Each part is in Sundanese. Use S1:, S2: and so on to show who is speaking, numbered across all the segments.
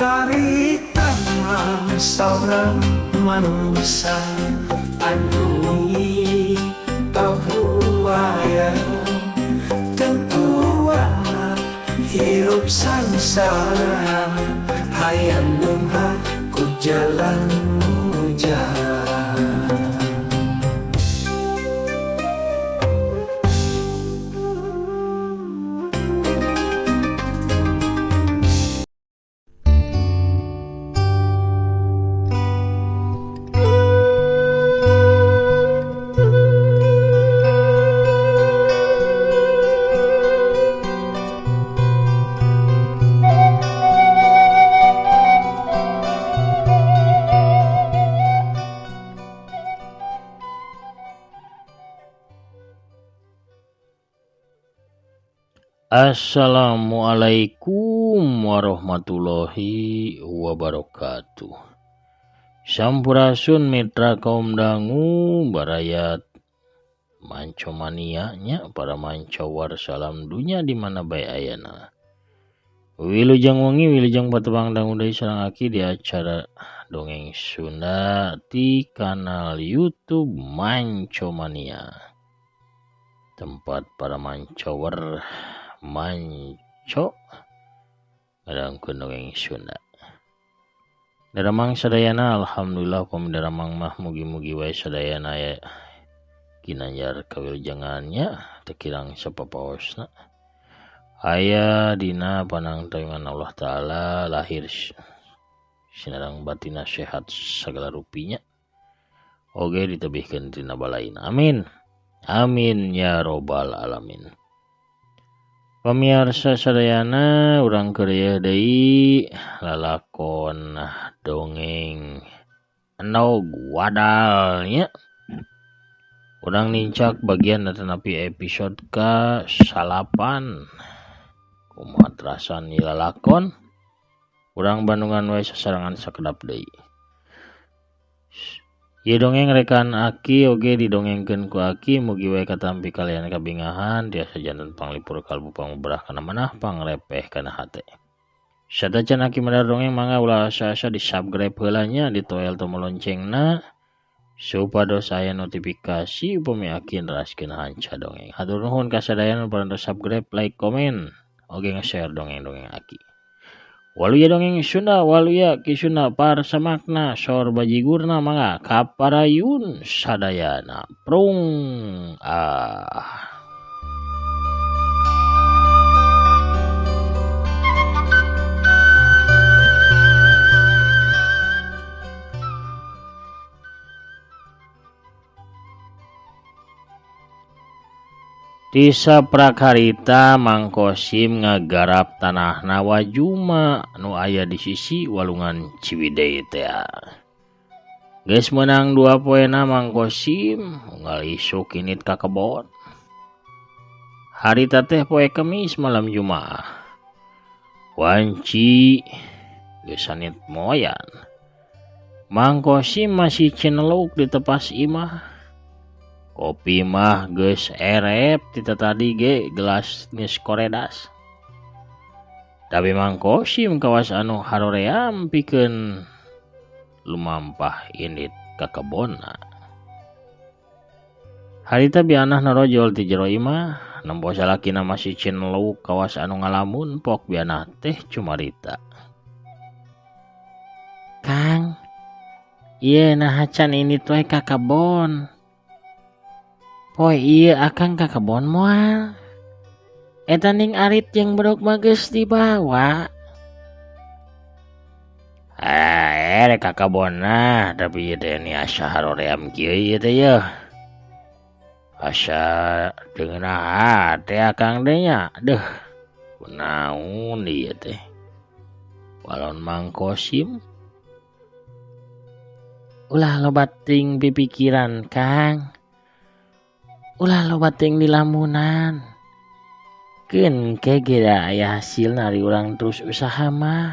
S1: Karita seorang manusia andungi tahuaya tentua hirup sangsara hayang lumha ku jalan muja.
S2: Assalamualaikum warahmatullahi wabarakatuh. Sampurasun mitra kaum dangu barayat mancomania nya para mancowar salam dunya di mana bae ayana. Wilujeng wengi wilujeng patebang dangu deui sareng aki di acara dongeng Sunda di kanal YouTube Mancomania. Tempat para mancowar manco ngadangkeun dongeng Sunda. Daramang sadayana alhamdulillah pami daramang mah mugi-mugi wae sadayana aya ginanjar kawilujengannya teu kirang sapapaosna. Aya dina panangtoyangan Allah taala lahir sinareng batina sehat sagala rupinya. Oge ditebihkeun tina balaina. Amin. Amin ya robbal alamin. Pamirsa sadayana urang keur deui lalakon dongeng enog wadal nya. Urang nincak bagian nepi episode ka 8. Kumaha terasan ieu lalakon? Urang Bandungan wae sasarangan sakedap deui. Ieu dongeng rekan aki oge didongengkeun ku aki mugi wae katampi kalian kabingahan tiasa janten panglipur kalbu panguberah kana manah pangrepeh kana hate. Sadacan aki madar dongeng mangga ulah asa-asa di subscribe heula nya di toel tombol loncengna supados aya notifikasi upami aki neraskeun hanca dongeng. Hatur nuhun ka sadayana parantos subscribe, like, komen oge nge-share dongeng-dongeng aki. Waluya dongeng Sunda, waluya ki Sunda parsamakna sor bajigurna mangga kaparayun sadayana prung Di saprakarita Mang Kosim ngagarap tanahna Wajuma nu aya di sisi walungan Ciwidey teh. Geus meunang 2 poena Mang Kosim unggal isuk init ka kebon. Harita teh poe Kemis malam Jumaah. Wanci geus sanit moyan. Mang Kosim masih cineluk di tepas imah. Kopi mah geus erep tita tadi ge gelas geus koredas. Tapi Mang Kosim kawas anu haroream pikeun lumampah indit ka kebonna. Harita bianah narojol ti jero imah, nempo salakina masih cineluk kawas anu ngalamun pok bianah teh cumarita. Kang, ieu nah hacan indit wae ka kebon. Poe ieu akang ka kebon moal. Eta ning arit jeung bedog mah geus dibawa. Rek ka kebonna, tapi ieu teh asa haroream kieu ieu teh yeuh. Asa deungeunah hate akang teh nya. Deuh, kunaon ieu teh? Walon Mang Kosim ulah loba ting pipikiran, Kang. Ulah loba ting dilamunan. Keun kege da aya hasil nari urang terus usaha mah.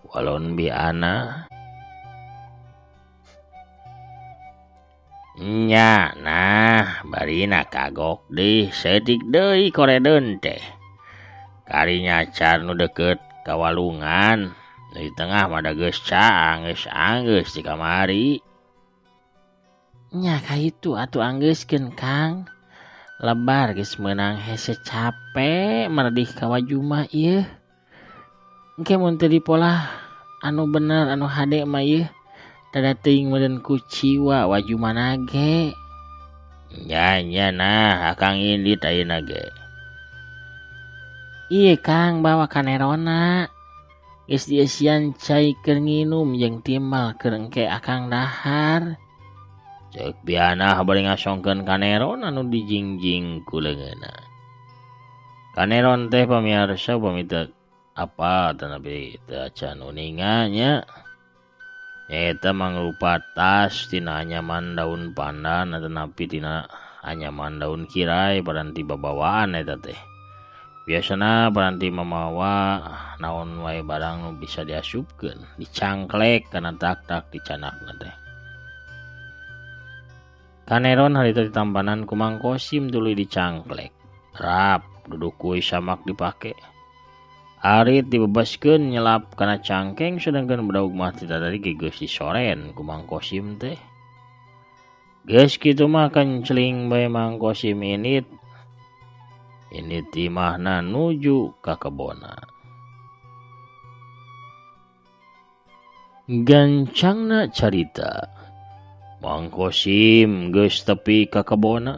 S2: Walon biana. Nya nah barina kagok deui seutik deui koredeun teh. Kari nyacar nu deukeut kawalungan di tengah mah da geus anggeus di kamari. Nya ka itu atuh anggeuskeun Kang. Lebar geus meunang hese capek meredih ka waju mah ieu. Engke mun teu dipolah anu bener anu hade mah ieu tada teuing meureun ku ciwa waju mana ge. Nya nah akang indit ayeuna ge. Ieu Kang bawa kanerona. Geus dieusian cai keur nginum jeung timbal keur engke akang dahar. Ceuk biana bari ngasongkeun kaneron anu dijingjing ku leungeunna. Kaneron teh pamirsa pamita apa tanapi teu acan uningan nya. Eta mangrupa tas tina anyaman daun pandan tanapi tina anyaman daun kirai paranti babawaan eta teh. Biasana paranti mamawa naon wae barang nu bisa diasupkeun, dicangklek kana tak-tak dicanakna teh. Kaneron harita ditampanan ku Mang Kosim tuluy dicangklek. Rap duduk kuy samak dipake. Arit dibebaskeun nyelap kana cangkeng sedangkeun budak mah tidadari geus disoren ku Mang Kosim teh. Geus kitu mah kenceling bae Mang Kosim init imahna nuju ka kebona. Gancangna carita Mang Kosim geus tepi ka kebona.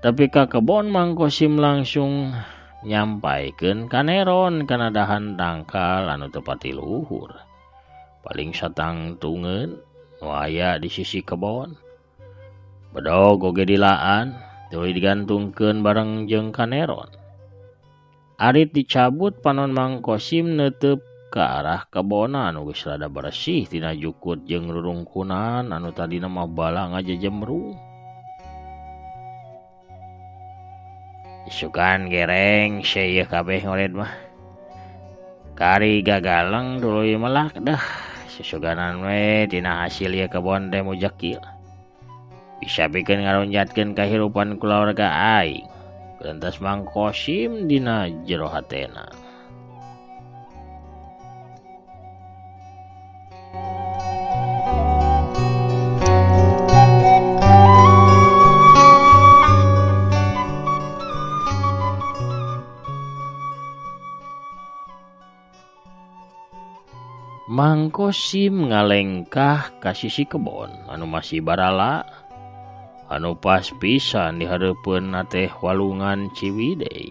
S2: Tapi ka kebon Mang Kosim langsung nyampaikeun kaneron kana dahan dangkal anu teu pati luhur. Paling satangtungeun nu aya di sisi kebon. Bedog oge dilaan tuluy digantungkeun bareng jeung kaneron. Arit dicabut panon Mang Kosim neuteup ka arah kebona anu geus rada bersih tina jukut jeung rurungkunan anu tadina mah bala ngajejemrung. Isukan gereng seueuh kabeh ngored mah. Kari gagaleng tuluy melak dah. Susuganan we tina hasil ieu kebon teh mujak kieu. Bisa pikeun ngarunjatkeun kahirupan kulawarga aing. Keuntas Mang Kosim dina jero hatena. Mang Kosim ngalengkah ka sisi kebon anu masih barala anu pas pisan di hareupeun teh walungan Ciwidey.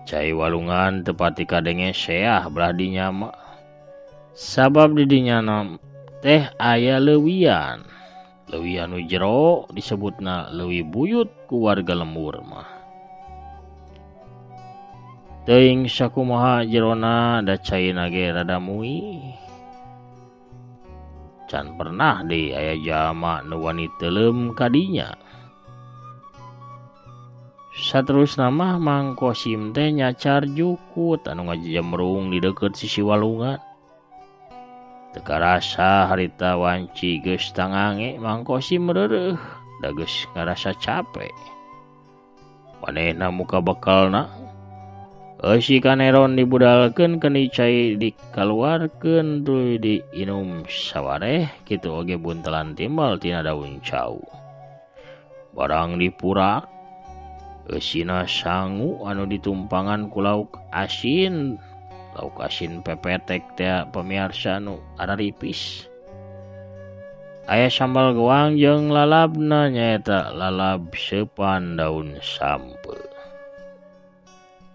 S2: Cai walungan tepati kadenge seah belah dinya mah. Sabab di dinya teh aya leuwian. Leuwian nu jero disebutna leuwi buyut ku warga lembur mah. Teuing sakumaha jerona da caina ge rada mui. Can pernah deui aya jalma nu wani teuleum ka dinya. Saterusna mah Mang Kosim teh nyacar jukut anu ngajemrung di deukeut sisi walungan. Teu karasa harita wanci geus tangange Mang Kosim reureuh da geus ngarasa capek. Manehna muka bekelna si kaneron dibudalkeun keun cai dikaluarkeun tuluy diinum sawareh kitu oge buntelan timbal tina daun cau. Barang dipurak eusina sangu anu ditumpangan ku lauk asin pepetek teh pamirsa nu araripis. Aya sambal goang jeung lalabna nyaeta lalab seupan daun sampeu.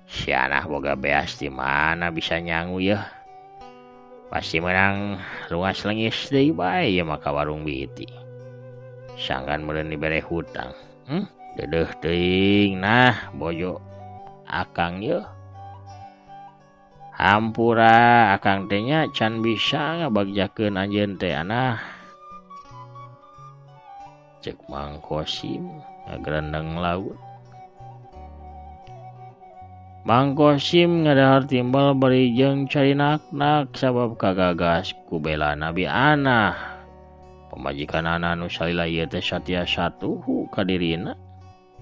S2: Si anak boga beas di mana bisa nyangu ya. Pasti menang luas lengis deui bae ya maka warung biti. Sangkan meureun dibere hutang. Dedeuh teuing nah bojo akang ye. Hampura akang teh nya can bisa ngabagjakeun anjeun teh anah. Cek Mang Kosim ngagrendeng laut. Mang Kosim ngadahar timbal bari jeung carinak-nak sabab kagagas ku bela Nabi Anah. Pamajikanana nu salila ieu teh satya satuhu ka dirina.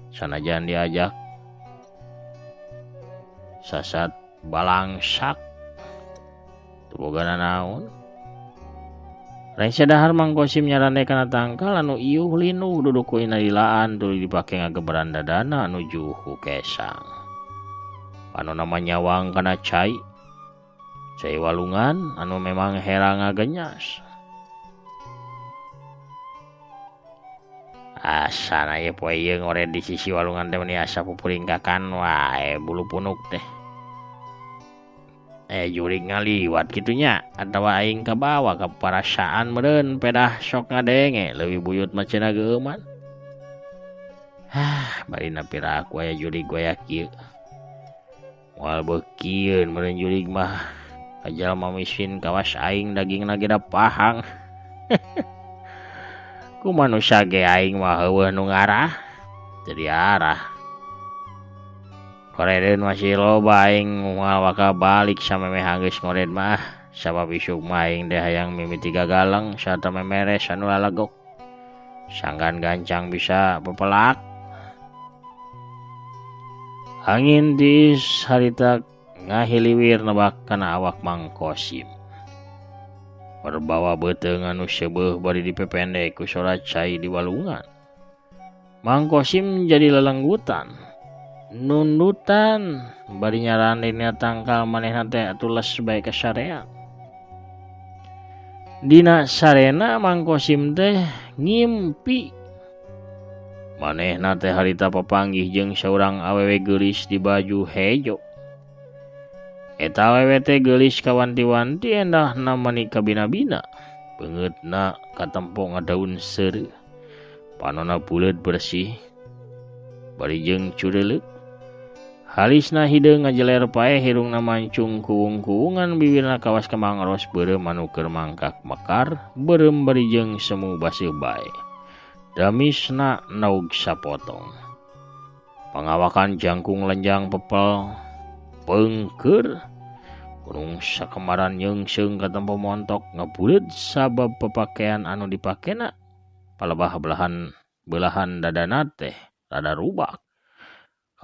S2: Sanajan diajak sasat balangsak tubogana naon. Rek sadahar Mang Kosim nyarane kana tangkal anu ieuh linuh duduk ku inalilaan tuluy dipake ngageberan dadana nuju ku Kesang. Anu nama nyawang kana cai walungan anu memang herang ngagenyas. Asana ye poe ieu ngored di sisi walungan teh meni asa pupuringkakan wae bulu punuk teh. Jurig ngaliwat gitunya atawa aing ka bawa ka parasaan meureun pedah sok ngadenge leuwih buyut mah cenah geuman. Bari napira aku aya jurig goyak kieu. Moal beukieun meureun jurig mah kajalma miskin kawas aing dagingna ge da pahang. Ku manusia ge aing mah heueuh nu ngarah jadi arah. Koredeun masih loba aing moal waka balik samemeh geus ngored mah sabab isuk mah aing teh hayang mimiti gagalang sarta memeres anu lalagok. Sanggan gancang bisa pepelak. Angin tiis harita ngahiliwir nebak kana awak Mang Kosim. Perbawa beuteung anu seubeuh bari dipependek ku sorat cai di walungan. Mang Kosim jadi lelenggutan. Nundutan bari nyaranina tangkal manehna teh atuh les bae ka sareang. Dina sarena Mang Kosim teh ngimpi manehna teh harita papanggih jeung saurang awewe geulis di baju hejo. Eta awewe teh geulis kawanti-wanti endahna meuni kabina-bina. Beungeutna katempo ngadaun seureuh. Panonna buleud bersih. Bari jeung cureuleuh. Halisna hideung ngajeler pae hirungna mancung kuung-kuungan bibirna kawas kembang ros beureum anu keur mangkak mekar beureum bari jeung semu baseuh bae. Damisna naug sapotong. Pangawakan jangkung lenjang pepel peungkeur. Gunung sakemaran nyeungseung ka tempo montok ngabuleud sabab pepakean anu dipakena palebah belahan dadana teh rada rubak.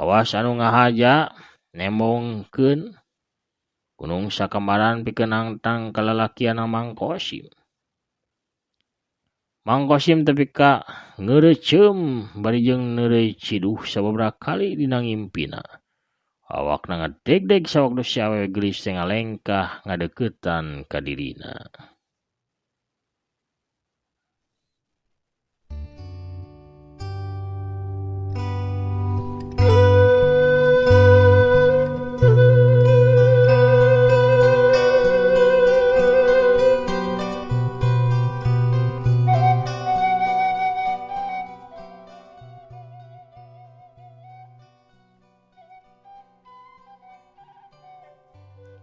S2: Kawas anu ngahaja nemongkeun gunung sakemaran pikeun nangtang kalalakian Mang Kosim. Mang Kosim teh pika ngeureeceum bari jeung neureuy ciduh sababaraha kali dina ngimpina. Awakna ngadeg-deg sawaktu si awewe geulis teh ngalengkah ngadeuketan ka dirina.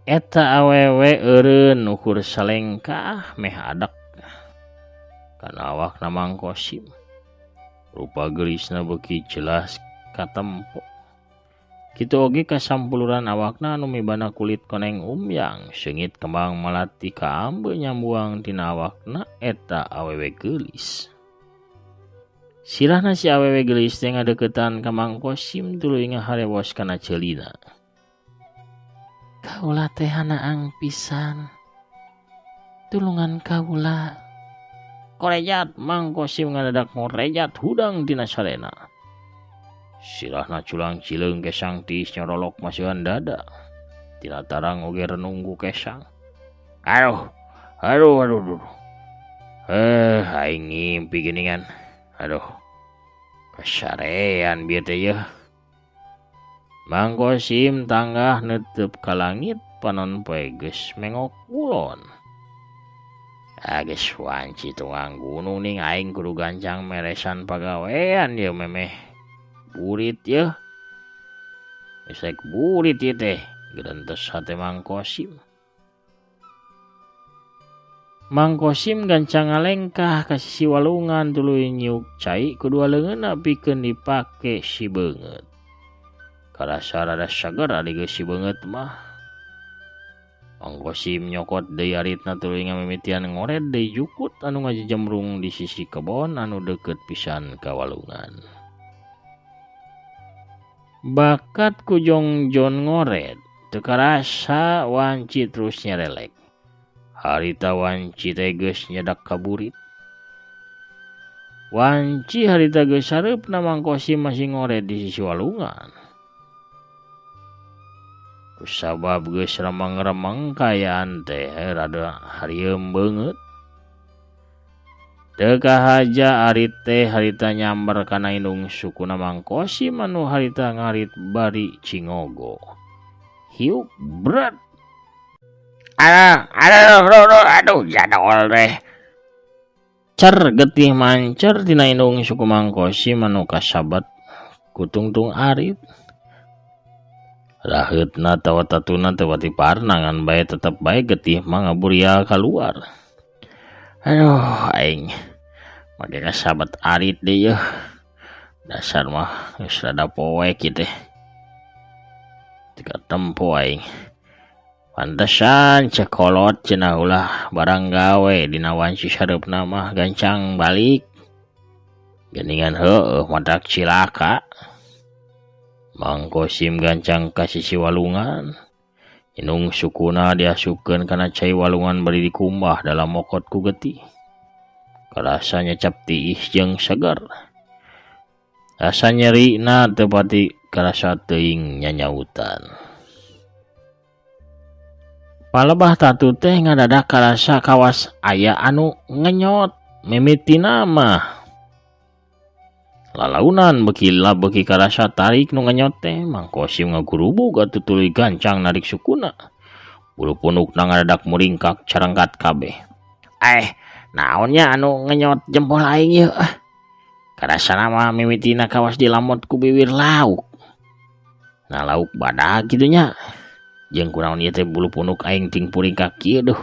S2: Eta awewe eureun ukur salengkah meh adak kana awakna Mang Kosim. Rupa geulisna beuki jelas katempo. Kitu oge kasampuluran awakna anu mibana kulit koneng umyang seungit kembang melati kaambeu nyambuang tina awakna eta awewe geulis. Sirahna si awewe geulis teh ngadeuketan ka Mang Kosim tuluy ngaharewos kana ceulina. Kaula teh hanaang pisan. Tulungan kaula. Korejat Mang Kosim ngadadak ngorejat hudang dina sarena. Sirahna culang cileung Kesang tiis nyorolok maseuhan dada. Tina tarang oge renung ku Kesang. Aduh. Aing ngimpi geuningan. Aduh. Kasarean bieu teh yeuh. Mang Kosim tanggah neuteup ka langit panon poe geus mengok kulon. Geus wanci tungang gunung ning aing kudu gancang meresan pagawean ieu memeh burit yeuh. Geus rek burit ieu teh geurentes hate Mang Kosim. Mang Kosim gancang ngalengkah ka sisi walungan tuluy nyiuk cai kedua leungeunna pikeun dipake si beungeut. Karasa rada sager ari geus si beungeut mah. Mang Kosim nyokot deui aritna tuluy ngamimitian ngored deui jukut anu ngajejemrung di sisi kebon anu deukeut pisan ka walungan. Bakat ku jongjon ngored teu karasa wanci terus nyerelek. Harita wanci teh geus nyedak kaburit. Wanci harita geus sareupna Mang Kosim masih ngoret di sisi walungan. Kusabab geus remeng-remeng kayaan teh rada harieum beungeut. Teu kahaja arit teh harita nyamber kana indung sukuna Mang Kosim anu harita ngarit bari Cingogo. Hiuk berat. Aduh, jadol deh. Cer getih mancer tina indung suku Mang Kosim anu kasabat kutungtung arit. Raheutna tawa tatuna teu pati parna ngan bae tetep bae getih mah ngaburia kaluar. Aduh aing made kasabat arit deui yeuh. Dasar mah geus rada poek kitu teh. Tika tempo aing. Pantesan cekolot cenah ulah barang gawe dina wanci sareupna mah gancang balik. Geuningan heueuh madak cilaka. Mang Kosim gancang ka sisi walungan. Indung sukuna diasupkeun kana cai walungan bari dikumbah dalam mokot ku getih. Karasa nyecap tiih jeung seger. Rasa nyerina teu pati karasa teuing nyanyautan. Palebah tatu teh ngadadak karasa kawas aya anu ngenyot mimitina mah. Lalaunan beki karasa tarik nu ngenyot teh Mang Kosim ngagurubug atuh tuluy gancang narik sukuna. Bulu punukna ngadadak muringkak carengkat kabeh. Naonnya anu ngenyot jempol aing ieu? Karasana mah mimitina kawas dilamot ku bibir lauk. Nah lauk badag kitu nya. Jeung kunaon ieu teh bulu punuk aing ting puringkak kieu duh.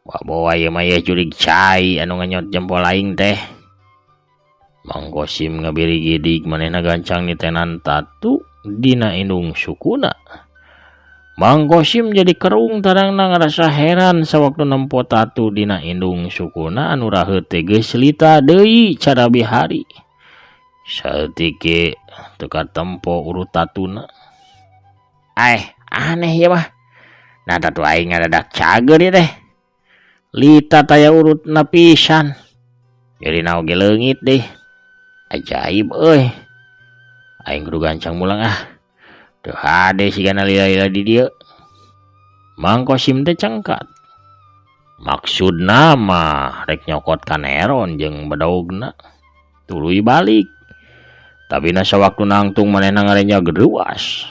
S2: Bawa ieu mah jurig cai anu ngenyot jempol aing teh. Mang Kosim ngabiri gidig manehna gancang nitenan tatu dina indung sukuna. Mang Kosim jadi kerung tarangna ngarasa heran sawaktu nempo tatu dina indung sukuna anu raheut teh geus lita deui cara bihari. Saeutik ge teu katempo urut tatuna. Aneh ya mah. Nah tatu aing ngadadak cager ya teh. Lita taya urutna pisan. Jadi naoge leungit deh. Ajaib euy. Aing kudu gancang mulang Teu hade sigana lila-lila di dieu. Mang Kosim teh cengkat. Maksudna mah rek nyokot kaneron jeung badaugna. Tuluy balik. Tabina sawaktu nangtung manehna ngarenja gedeuwas.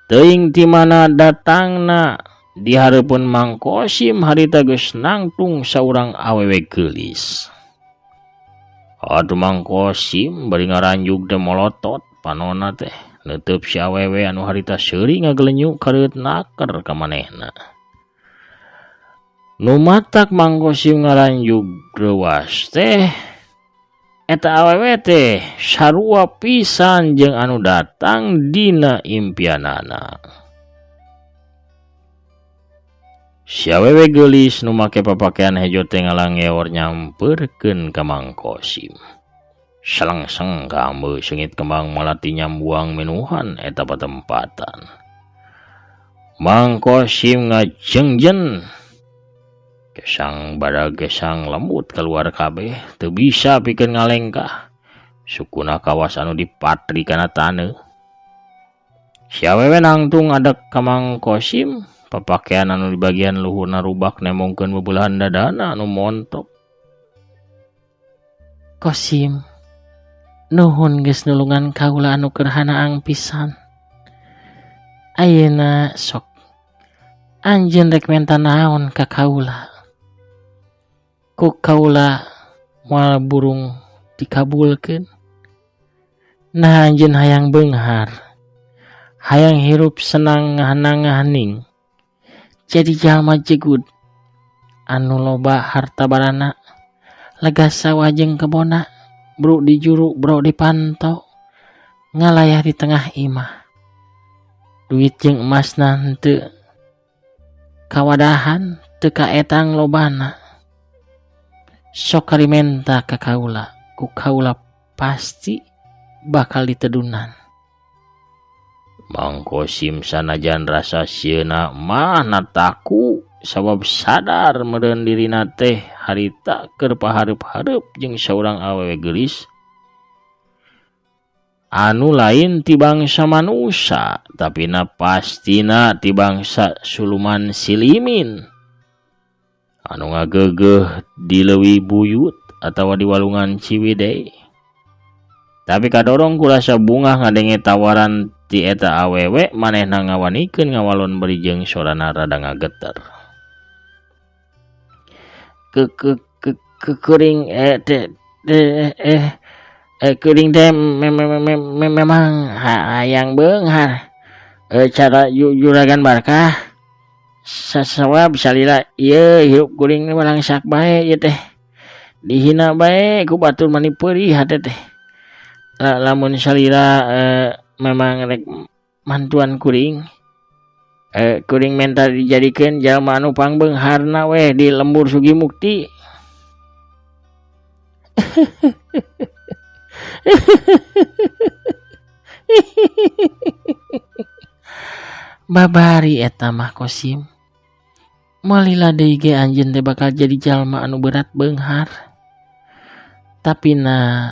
S2: Teuing ti mana datangna di hareupeun Mang Kosim harita geus nangtung saurang awewe geulis. Atuh Mang Kosim bari ngaranjuk teh molotot panonna teh neuteub si awewe anu harita seuri ngagelenyu kareut naker ka manehna. Nu matak Mang Kosim ngaranjuk reuwas teh eta awewe teh sarua pisan jeung anu datang dina impianana. Si awewe geulis nu make papakean hejo teh ngalangeor nyampeurkeun ka Mang Kosim. Selengseng kameu seungit kembang malati nyambuang menuhan eta patempatan. Mang Kosim ngajengjen. Gesang badag gesang lembut keluar kabeh teu bisa pikeun ngalengkah. Sukuna kawas anu dipatri kana taneuh. Si awewe nangtung adek ka Mang Kosim, papakean anu di bagian luhurna rubak nemongkeun bebelahan dadana anu montok. Kosim, nuhun geus nulungan kaula anu keur hanaang pisan. Ayeuna sok anjeun rek menta naon ka kaula. Ku kaula moal burung dikabulkeun. Nah anjeun hayang beunghar. Hayang hirup senang ngahanang-ngahaning. Jadi jalma jegut anu loba harta barana. Legas sawah jeung kebona. Bro di juru, bro di panto. Ngalayah di tengah imah. Duit jeung emasna henteu kawadahan teu kaetang lobana. Sok karimenta ka kaula, ku kaula pasti bakal ditedunan. Mang Kosim sanajan rasa sieuna mah nataku sabab sadar meureun dirina teh harita keur pahareup-hareup jeung saurang awewe geulis anu lain ti bangsa manusia tapina pastina ti bangsa suluman silimin anu ngageugeuh di leuwih buyut atawa di walungan Ciwidey. Tapi kadorong ku rasa bunga ngadenge tawaran ti eta awewe manehna ngawanikeun ngawalon beri jeung sorana rada ngageter. Kuring kuring teh memang hayang beunghar cara juragan Barkah sasawab salila ieu hirup kuring walangsak bae ieu teh dihina bae ku batur mani peurih hate teh. Lamun salira memang rek mantuan kuring kuring minta dijadikeun jalma anu pangbeungharna we di lembur Sugimukti. Babari eta mah Kosim. Malila deui ge anjeun teh bakal jadi jalma anu berat beunghar. Tapi na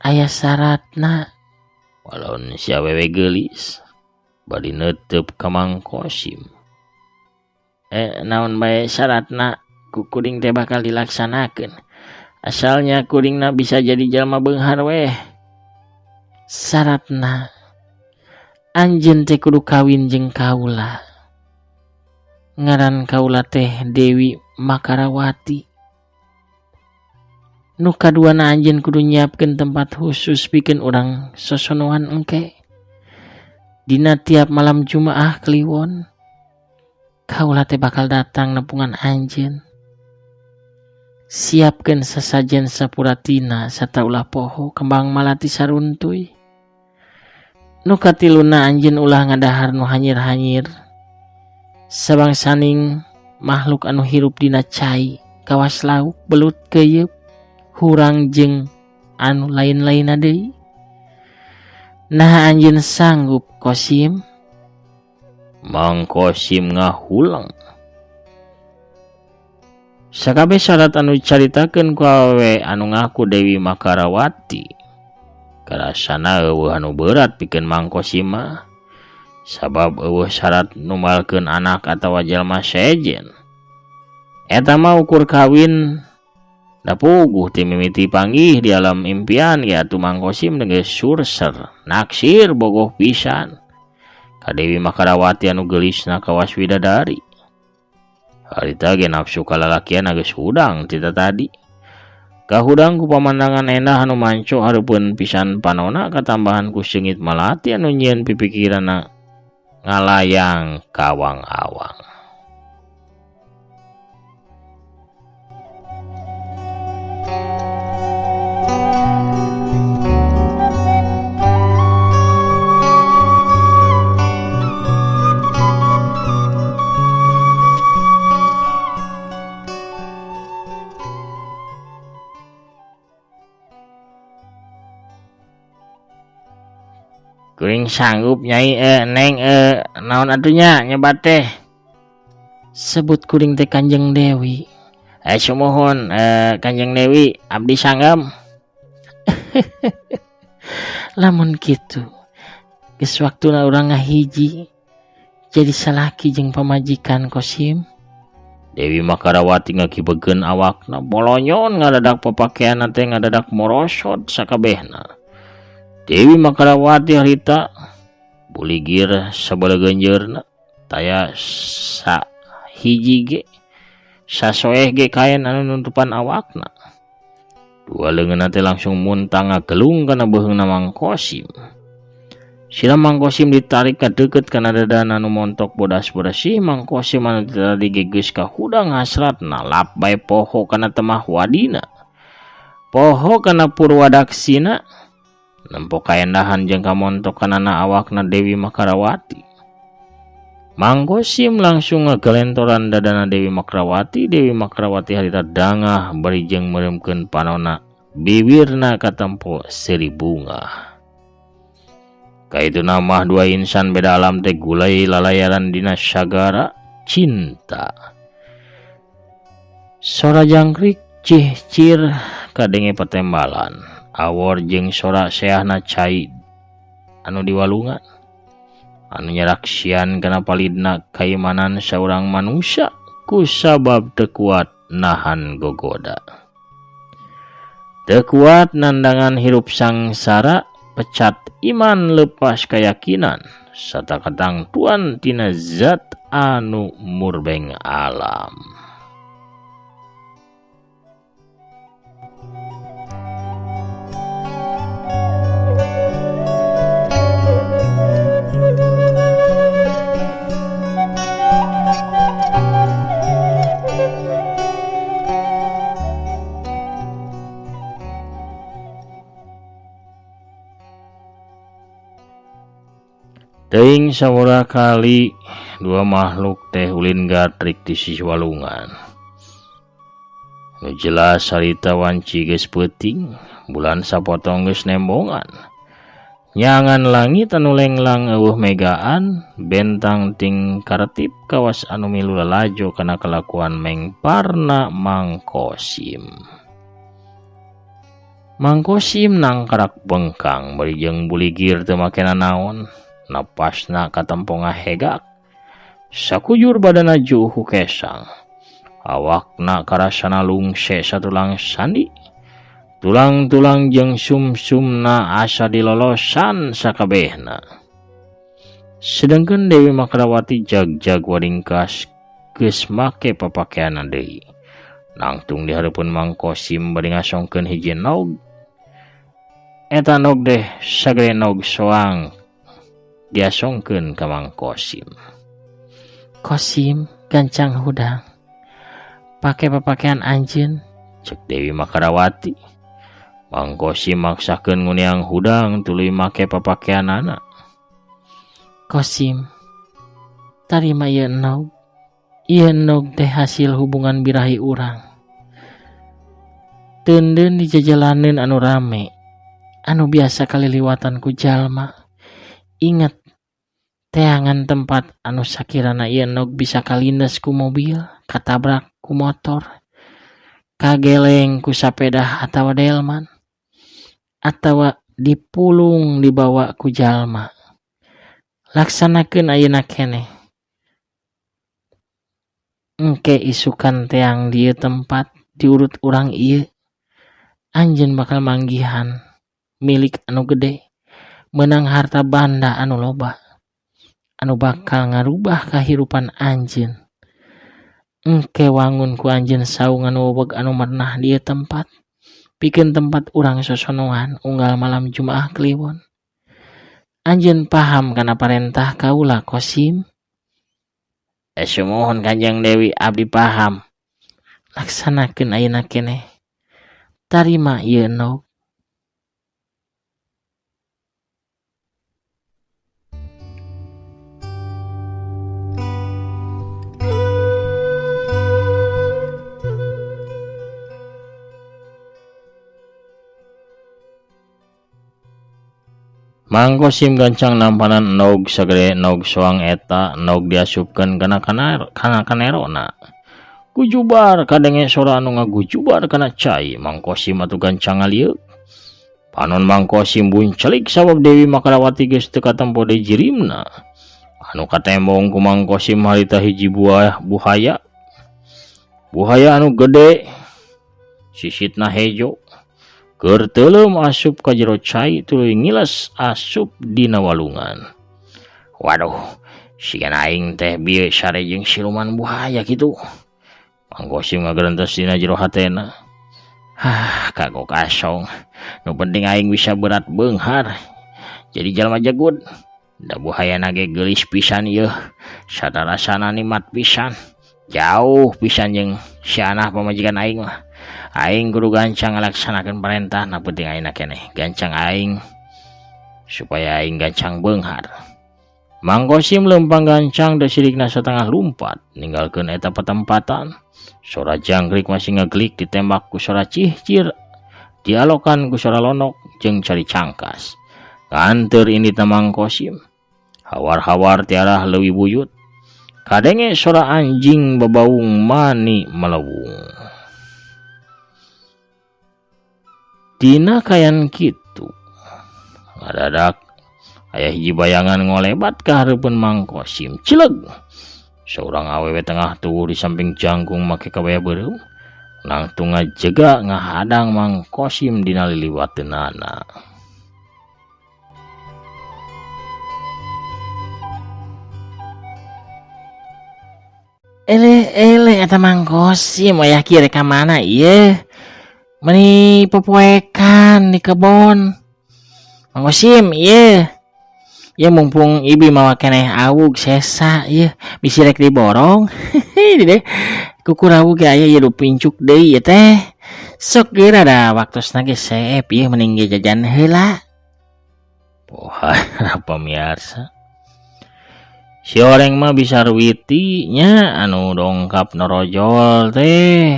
S2: aya syaratna. Walon si awewe geulis bari neuteup ka Mang Kosim. Naon bae syaratna ku kuring teh bakal dilaksanakeun. Asalnya kuringna bisa jadi jalma beunghar weh. Syaratna anjeun teh kudu kawin jeung kaula. Ngaran kaula teh Dewi Makarawati. Nu kaduana anjeun kudu nyiapkeun tempat khusus pikeun urang sosonoan engke. Dina tiap malam Jumaah Kliwon kaula teh bakal datang nepungan anjeun. Siapkeun sasajen sapuratina sarta ulah poho kembang malati saruntuy. Nu katiluna anjeun ulah ngadahar nu hanyir-hanyir. Sabangsaning makhluk anu hirup dina cai, kawas lauk, belut keuyeub, hurang jeung anu lain-lainna deui. Nah anjeun sanggup Kosim? Mang Kosim ngahulang. Sakabeh syarat anu dicaritakeun ku awewe anu ngaku Dewi Makarawati karasana eueuh anu berat pikeun Mang Kosim mah. Sabab eueuh syarat numbalkeun anak atawa jalma sejen. Eta mah ukur kawin da puguh ti mimiti panggih di alam impian ge atuh Mang Kosim geus surser naksir bogoh pisan ka Dewi Makarawati anu geulisna kawas widadari. Harita ge nafsu kalalakian geus hudang tita tadi. Kahudang ku pamandangan endah anu manco hareupeun pisan panonna katambahan ku seungit malati anu nyieun pipikiranna ngalayang kawang-awang. Kuring sanggup nyai neng naon atunya nyebat teh. Sebut kuring teh Kanjeng Dewi. Sumohon Kanjeng Dewi abdi sanggam. Lamun kitu geus waktuna urang ngahiji jadi salaki jeung pamajikan Kosim. Dewi Makarawati ngakibegeun awakna bolonyon ngadadak papakeanna teh ngadadak morosot sakabehna. Dewi Makarawati harita buligir sabala genjeurna taya sa hiji ge sasoeh ge kain anu nutupan awakna. Dua leungeunna teh langsung muntang ngagelung kana beuheungna Mang Kosim. Sila Mang Kosim ditarik ka deukeut kana dadana anu montok bodas-bodasih. Mang Kosim anu tadi geus ka hudang hasratna lap bae poho kana temah wadina. Poho kana Purwadaksina nempo kaendahan jeung kamontokanana awakna Dewi Makarawati. Mang Kosim langsung ngagelentoran dadana Dewi Makarawati. Dewi Makarawati harita dangah bari jeung meuremkeun panonna bibirna katempo seri bunga. Kaitu nama dua insan beda alam teh gulai lalayaran dina sagara cinta. Sora jangkrik cih-cir kadenge patembalan. Awor jeung sora seahna cai anu diwalungan. Anu nyaraksian kana palidna kaimanan saurang manusia kusabab teu kuat nahan gogoda. Teu kuat nandangan hirup sangsara, pecat iman lepas keyakinan, serta katangtuan tina zat anu murbeng alam. Teuing samura kali dua makhluk teh ulin gatrik di sisi walungan. Nu jelas harita wanci geus peuting, bulan sapotong geus nembongan. Nyangan langit anu lenglang eueuh megaan, bentang ting karetip kawas anu milu lalajo kana kelakuan mengparna Mangkosim. Mangkosim nangkarak bengkang bari jeung buligir teu makena naon. Napasna katempo ngahegak, sakujur badana juhu kesang, awakna karasana lungse satulang sandi, tulang-tulang jeung sumsumna asa dilolosan sakabehna. Sedengkeun Dewi Makrawati jag-jag waringkas geus make papakeana deui. Nangtung di hareupeun Mangkosim bari ngasongkeun hiji nog. Eta nog deh sagede nog soang diasongkeun ka Mangkosim. Kosim gancang hudang, pake papakean anjeun, cek Dewi Makrawati. Mangkosim maksakeun nguniang hudang tuluy make papakeanana. Kosim, tarima ieu nog. Ieu nog teh hasil hubungan birahi urang. Teundeun di jajalaneun anu rame, anu biasa kaliliwatan ku jalma. Ingat, teangan tempat anu sakirana ieu nog bisa kalindes ku mobil, katabrak ku motor, kageleng ku sapeda atawa delman, atawa dipulung dibawa ku jalma. Laksanakeun ayeuna keneh. Engke isukan teang di tempat diurut urang ieu, anjeun bakal manggihan milik anu gede, menang harta banda anu loba, anu bakal ngarubah kahirupan anjeun. Engke wangun ku anjeun saung anu weweg anu mernah di tempat, pikeun tempat urang sosonoan unggal malam Jumaah Kliwon. Anjeun paham kana parentah kaula Kosim? Sumuhun Kanjeng Dewi, abdi paham. Laksanakeun ayeuna keneh. Tarima ieu nog. Mangkosim gancang nampanan nog sagede nog soang eta nog diasupkeun kana kanerona. Gujubar kadenge sora anu ngagujubar kana cai. Mangkosim atuh gancang ngalieu. Panon Mangkosim buncelik sabab Dewi Makrawati geus teu katempo deui jirimna. Anu katembong ku Mangkosim harita hiji buhaya. Buhaya anu gede, sisitna hejo. Keur teuleum asup ka jero cai tuluy ngiles asup dina walungan. Waduh, sieun aing teh bieu sare jeung siluman buhaya kitu. Mangkosim ngagerentos dina jero hatena. Kagok asong. Nu penting aing bisa berat beunghar. Jadi jalma jagut. Da buhayana ge geulis pisan ieu. Sadarasana nikmat pisan. Jauh pisan jeung sianah pamajikan aing mah. Aing kudu gancang ngalaksanakeun parentah, na penting ayeuna keneh gancang aing supaya aing gancang beunghar. Mangkosim leumpang gancang da sirikna satengah lumpat ninggalkeun eta patempatan. Sora jangkrik masih ngeglik ditembak ku sora cih-cir, dialokan ku sora lonok jeung cari cangkas. Kanteur ini Mang Kosim. Hawar-hawar tiarah leuwih buyut. Kadenge sora anjing babaung mani melewung. Dina kayan kitu. Ngadadak aya hiji bayangan ngolebat ka hareupeun Mang Kosim. Cileg. Seorang awewe tengah tuwuh di samping jangkung make kabaya beureum. Nangtung ngajega ngahadang Mang Kosim dina liliwateunana. Ele eta Mang Kosim aya kieu rek ka mana ieu? Meni popoekan di kebon. Mang Kosim ieu. Ya mumpung ibi mawa keneh awug sesa ieu bisi rek diborong. Dede kukur awug aya ieu pincuk deui ieu teh. Sok ge rada waktosna ge seep ieu mending ge jajan heula. Poha pamiarsa. Si oreng mah bisa ruwiti nya anu dongkap norojol teh.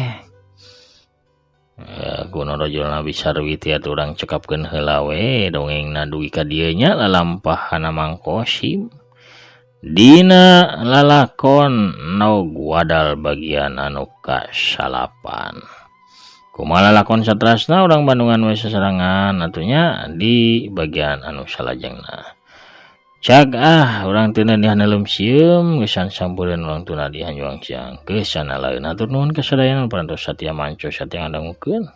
S2: Ku norojolna bisa ruwiti atuh urang cekapkeun heula we dongengna dugi ka dieu nya lalampahana Mang Kosim. Dina lalakon naog wadal bagian anu ka-8. Kumaha lalakon saterasna urang Bandungan we sasarangan atunya di bagian anu salajengna. Cag urang teu neuneuhan neulem sieum geus sampureun urang tuna di hanjuang siang geus sanalaeun atur nuhun kasadayana parantos satia manco satia ngadangukeun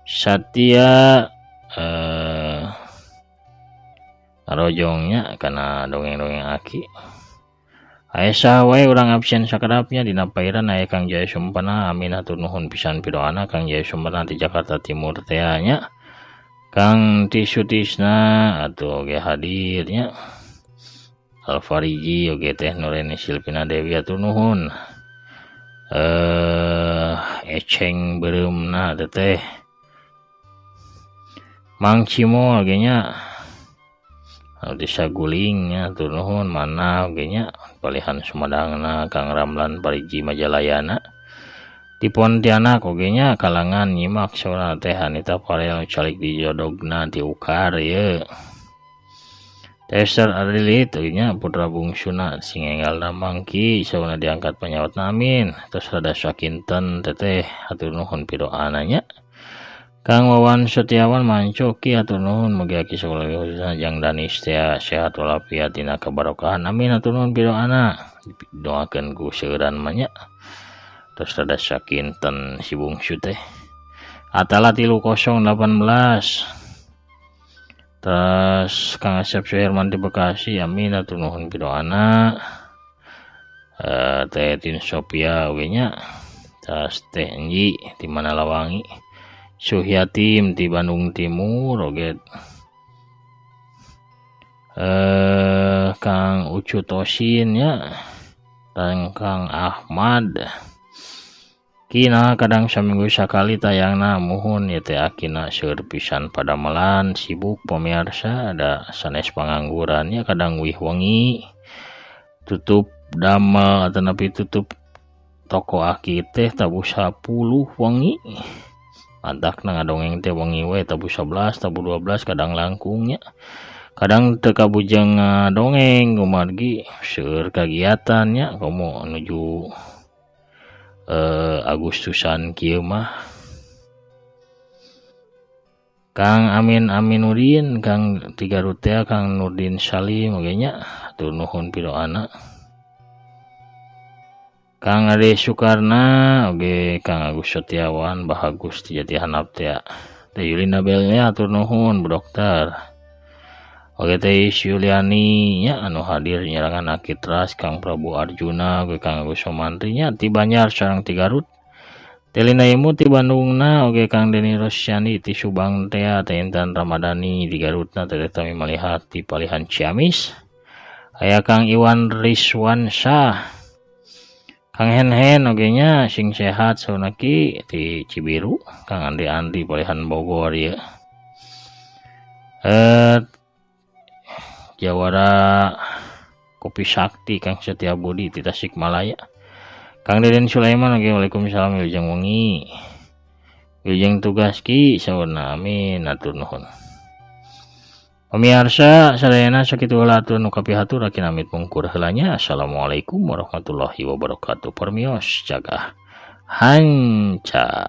S2: satia ngarojongnya kana dongeng-dongeng Aki. Aya saha wae urang absen sakadapnya dina pairan aya Kang Jaya Sumpana amin atur nuhun pisan pidoana Kang Jaya Sumpana di Jakarta Timur teh nya. Kang Tisutisna atuh oge hadirnya. Alfariji oge teh Nureni Silvina Dewi atuh nuhun. Eceng beureumna teh. Mang Cimol oge nya. Anu disaguling nya atuh nuhun mana oge nya palihan Sumedangna Kang Ramlan Pariji Majalayana. Di Pontianak oge nya kalangan nyimak saurana teh Anita Farel calik di jodogna ti Ukar ye. Tester Arilit oge nya putra bungsuna sing enggalna Mangki saurana diangkat panyaotna amin. Terus rada sakinten teteh atur nuhun pidoana nya. Kang Wawan Setiawan Mancoki atur nuhun mugi aki sakola khususna Jang Danis teh sehat walafiat dina kabarokahan amin atur nuhun pidoana. Doakeun ku seueuran mah nya. Terus rada sakinten si bungsu teh Atala 3018. Terus Kang Asep Suherman di Bekasi amin atur nuhun pidoana. Teh Tin Sophia oge nya. Terus Teh Enji di Manalawangi. Suhyatim di Bandung Timur oge. Kang Ucu Tosin nya. Dan Kang Ahmad. Kina kadang saminggu sakali tayangna muhun ya teh akina seueur pisan padamelan sibuk pemirsa ada sanes panganggurannya kadang wih wengi tutup damel atau napi tutup toko aki teh tabu 10 wengi antakna ngadongeng teh wengi we tabu 11 tabu 12 kadang langkungnya kadang teu kabujeng dongeng kumargi seueur kagiatannya komo nuju Agustusan kieu mah Kang Amin Aminuddin Kang Tigarut teh Kang Nurdin Salim oge nya atur nuhun pidoana. Kang Ade Sukarna oge Kang Agus Setiawan Bahagus ti Jatihanap teh Teh Yulina Belnya atur nuhun Bu Dokter. Oge teh Yuliani nya anu hadir nyerangan Akitras Kang Prabu Arjuna oge Kang Agus Somantri nya ti Banjar sareng ti Garut. Telina Imu ti Bandungna oge Kang Deni Rosyani ti Subang teh Teh Intan Ramadhani di Garutna teh Tami Malihat ti Palihan Ciamis. Aya Kang Iwan Riswansyah. Kang Hen oge nya sing sehat saunaki ti Cibiru. Kang Andi Palihan Bogor ya. Jawara Kopi Sakti Kang Setiabudi ti Tasikmalaya. Kang Deden Sulaiman oge Waalaikumsalam wilujeng wengi. Wilujeng tugas ki saurna amin atur nuhun. Pemirsa sadayana sakitu heula aturan nu kapihatur aki namit mungkur heulanya. Assalamualaikum warahmatullahi wabarakatuh. Permios jaga hanca.